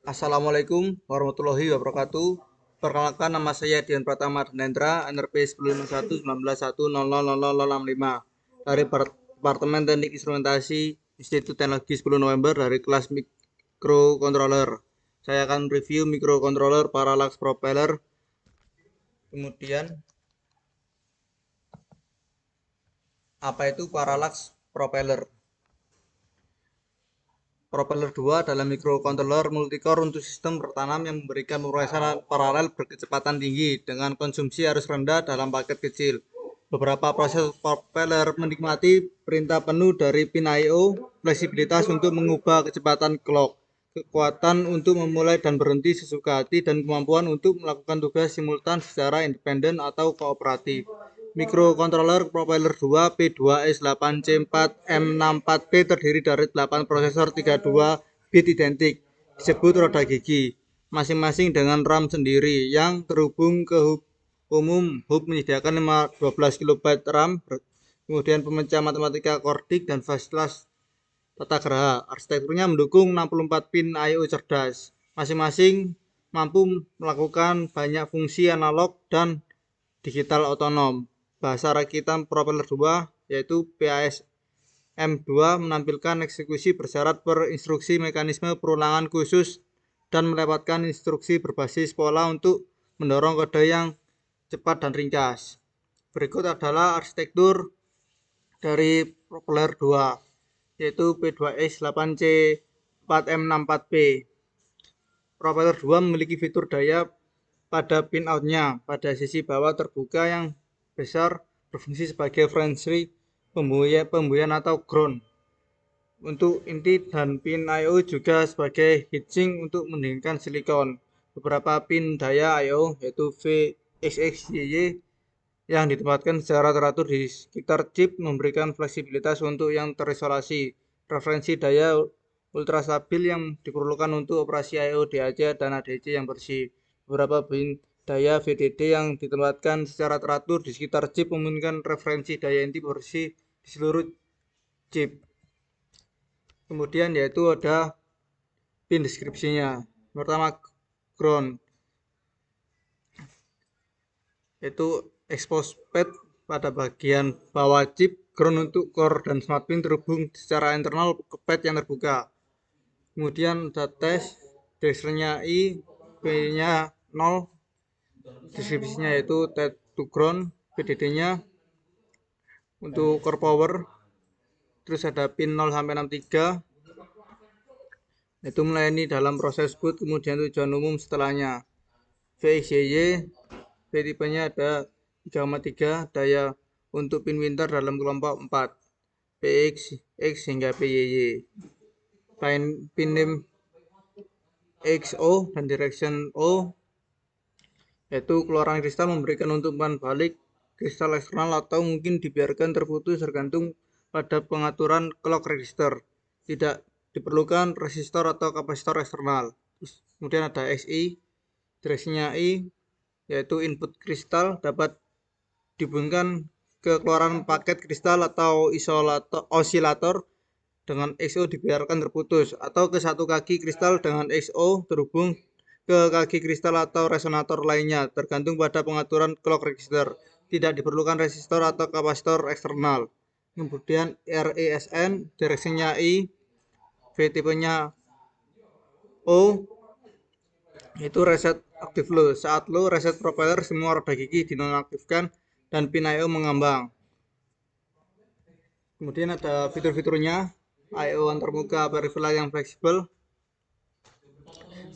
Assalamualaikum warahmatullahi wabarakatuh. Perkenalkan, nama saya Dian Pratama Dendra, NRP 105119100065 dari Departemen Teknik Instrumentasi Institut Teknologi 10 November dari kelas Microcontroller. Saya akan review microcontroller Parallax Propeller. Kemudian, apa itu Parallax Propeller? Propeller 2 adalah microcontroller multicore untuk sistem bertanam yang memberikan pemrosesan paralel berkecepatan tinggi dengan konsumsi arus rendah dalam paket kecil. Beberapa proses propeller menikmati perintah penuh dari pin I/O, fleksibilitas untuk mengubah kecepatan clock, kekuatan untuk memulai dan berhenti sesuka hati, dan kemampuan untuk melakukan tugas simultan secara independen atau kooperatif. Microcontroller Propeller 2 P2S8C4M64P terdiri dari 8 prosesor 32 bit identik, disebut roda gigi, masing-masing dengan RAM sendiri yang terhubung ke hub umum. Hub menyediakan 12 KB RAM, kemudian pemecah matematika Cordic dan flash tata geraha. Arsitekturnya mendukung 64 pin I/O cerdas, masing-masing mampu melakukan banyak fungsi analog dan digital otonom. Bahasa rakitan Propeller 2 yaitu PASM2 menampilkan eksekusi bersyarat per instruksi, mekanisme perulangan khusus, dan melewatkan instruksi berbasis pola untuk mendorong kode yang cepat dan ringkas. Berikut adalah arsitektur dari Propeller 2 yaitu P2S8C4M64P. Propeller 2 memiliki fitur daya pada pin out-nya pada sisi bawah terbuka yang besar berfungsi sebagai friendly pembuayan atau ground untuk inti, dan pin I/O juga sebagai heatsink untuk mendinginkan silikon. Beberapa pin daya I/O yaitu VXXYY yang ditempatkan secara teratur di sekitar chip memberikan fleksibilitas untuk yang terisolasi. Referensi daya ultra stabil yang diperlukan untuk operasi I/O DAC dan ADC yang bersih. Beberapa pin daya VDD yang ditempatkan secara teratur di sekitar chip memungkinkan referensi daya inti bersih di seluruh chip. Kemudian yaitu ada pin deskripsinya. Pertama, ground yaitu expose pad pada bagian bawah chip. Ground untuk core dan smart pin terhubung secara internal ke pad yang terbuka. Kemudian ada test, deskripsinya I, P-nya 0, deskripsinya yaitu TED to ground, PDD-nya untuk core power, terus ada pin 0 sampai 63 itu melayani dalam proses boot, kemudian tujuan umum setelahnya. VXYY, V tipenya ada 3,3 daya untuk pin winter dalam kelompok 4, PX, X hingga PYY. Pin name XO dan direction O yaitu keluaran kristal memberikan untuk umpan balik kristal eksternal atau mungkin dibiarkan terputus tergantung pada pengaturan clock register. Tidak diperlukan resistor atau kapasitor eksternal. Kemudian ada XI, direksinya I yaitu input kristal dapat dihubungkan ke keluaran paket kristal atau osilator dengan XO dibiarkan terputus, atau ke satu kaki kristal dengan XO terhubung ke kaki kristal atau resonator lainnya, tergantung pada pengaturan clock register. Tidak diperlukan resistor atau kapasitor eksternal. Kemudian RESN, direksinya I, V tipenya O, itu reset aktif low. Saat low reset propeller, semua roda gigi dinonaktifkan dan pin I/O mengambang. Kemudian ada fitur-fiturnya, I/O antarmuka peripheral yang fleksibel,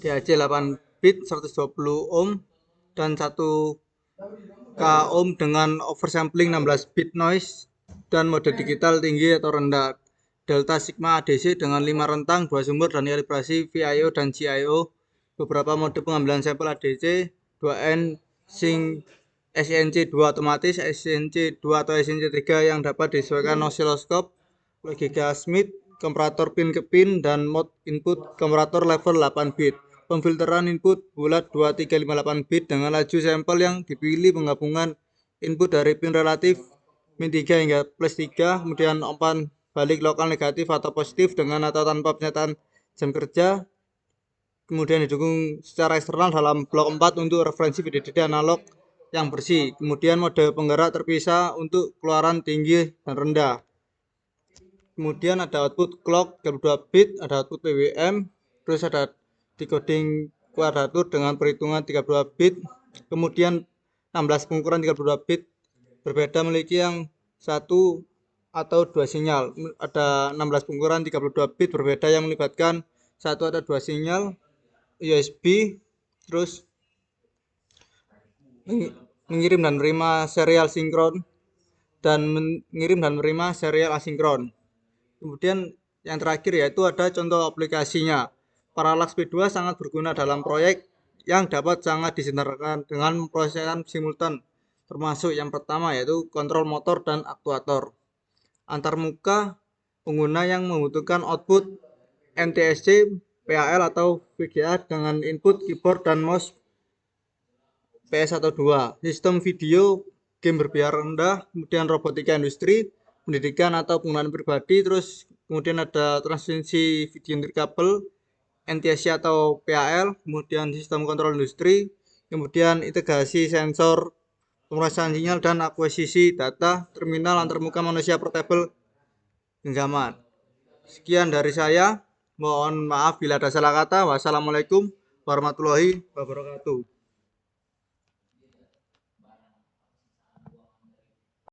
DAC 8 bit 120 ohm dan 1 k ohm dengan oversampling 16 bit noise, dan mode digital tinggi atau rendah, delta sigma ADC dengan 5 rentang, 2 sumber, dan kalibrasi VIO dan GIO. Beberapa mode pengambilan sampel ADC, 2N sync, SNC2 otomatis, SNC2 atau SNC3 yang dapat disesuaikan osiloskop, logika Smith, komparator pin ke pin, dan mode input komparator level 8 bit. Pemfilteran input bulat 2358 bit dengan laju sampel yang dipilih penggabungan input dari pin relatif min 3 hingga plus 3, kemudian umpan balik lokal negatif atau positif dengan atau tanpa pernyataan jam kerja, kemudian didukung secara eksternal dalam blok 4 untuk referensi video data analog yang bersih. Kemudian mode penggerak terpisah untuk keluaran tinggi dan rendah. Kemudian ada output clock 32 bit, ada output PWM, terus ada decoding kuadratur dengan perhitungan 32 bit, kemudian 16 pengukuran 32 bit, berbeda memiliki yang satu atau dua sinyal. Ada 16 pengukuran 32 bit berbeda yang melibatkan satu atau dua sinyal USB, terus mengirim dan menerima serial sinkron dan mengirim dan menerima serial asinkron. Kemudian yang terakhir yaitu ada contoh aplikasinya. Parallax P2 sangat berguna dalam proyek yang dapat sangat disenterkan dengan prosesan simultan, termasuk yang pertama yaitu kontrol motor dan aktuator. Antarmuka pengguna yang membutuhkan output NTSC, PAL atau VGA dengan input keyboard dan mouse PS atau 2. Sistem video, game berbiaya rendah, kemudian robotika industri, pendidikan atau penggunaan pribadi, terus kemudian ada transmisi video nirkabel, NTSC atau PAL, kemudian sistem kontrol industri, kemudian integrasi sensor, pemrosesan sinyal dan akuisisi data, terminal antarmuka manusia portable genggaman. Sekian dari saya, mohon maaf bila ada salah kata. Wassalamualaikum warahmatullahi wabarakatuh.